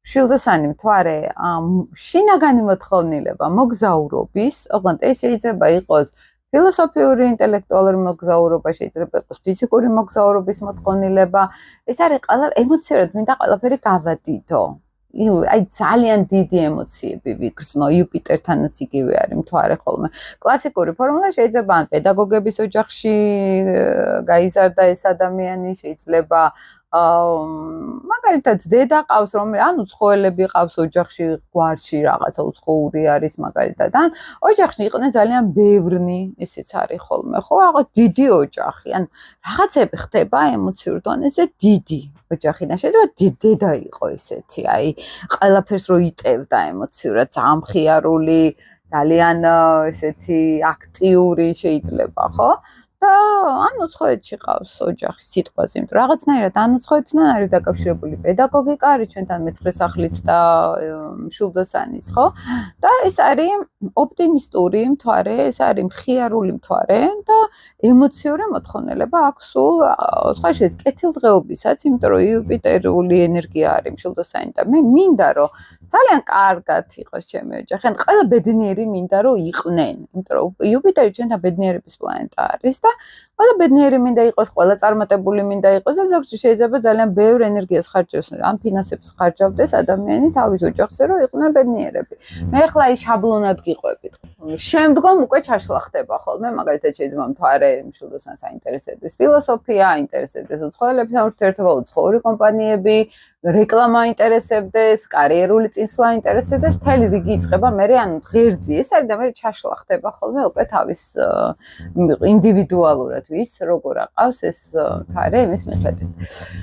შილდოსანი მთვარე შინაგანი მოთხოვნილება მოგზაურობის, ოღონდ ეს შეიძლება იყოს ფილოსოფიური, ინტელექტუალური მოგზაურობა, შეიძლება იყოს ფიზიკური მოგზაურობის მოთხოვნილება. ეს არის ყველა ემოციურად მინდა ყველაფერი გავადიდო. აი ძალიან დიდი ემოციები ვიგრძნო, იუპიტერთანაც იგივე არის მთვარე ხოლმე. კლასიკური ფორმულა შეიძლება ან პედაგოგების ოჯახში გაიზარდა ეს ადამიანი, შეიძლება მაგალითად დედა ყავს ანუ ცხოველები ყავს ოჯახში გვარში რაღაცა უცხოური არის მაგალითად ან ოჯახში იყვნენ ძალიან ბევრნი ესეც არის ხოლმე ხო რაღაც დიდი ოჯახი ან რაღაცები ხდება ემოციურ დონეზე დიდი ოჯახი და შეიძლება დედა იყო ესეთი აი ყველაფერს რო იტევდა ემოციურად ძალიან მხიარული ძალიან ესეთი აქტიური შეიძლება ხო და ანუ ცხოველში ყავს ოჯახი სიტყვაზე, იმიტომ რომ რაღაცნაირად ანუცხოველთან არის დაკავშირებული პედაგოგიკა, არის ჩვენთან მეცხრე სახლიც და შილდოსანიც, ხო? და ეს არის ოპტიმისტური მთვარე, ეს არის მხიარული მთვარე და ემოციური მოთხოვნილება აქვს სულ სხვა შეს კეთილდღეობისაც, იმიტომ რომ იუპიტერული ენერგია არის შილდოსანი და მე მინდა რომ ძალიან კარგად იყოს ჩემი ოჯახი. ან ყველა ბედნიერი მინდა რომ იყვნენ, იმიტომ რომ იუპიტერი ჩვენთან ბედნიერების პლანეტა არის და ყველა ბედნიერი მინდა იყოს, ყველა წარმატებული მინდა იყოს და ზოგჯერ შეიძლება ძალიან ბევრ ენერგიას ხარჯავს, ან ფინანსებს ხარჯავდეს ადამიანი თავის ოჯახზე, რომ იყვნენ ბედნიერები. მე ახლა ის შაბლონად გიყვებით. შემდგომ უკვე ჩაშლახდება ხოლმე, მაგალითად შეიძლება მთვარე შილდოსანს აინტერესებდეს ფილოსოფია, აინტერესებდეს უცხოელების ურთიერთობა, უცხოური კომპანიები, რეკლამა აინტერესებდეს, კარიერული წინსვლა აინტერესებდეს, მთელი რიგი იწყება მე ანუ ღერძი ეს არის და მე ჩაშლახდება ხოლმე უკვე თავის ინდივიდუალურად ვის როგორ აყავს ეს მთვარე იმის მიხედვით.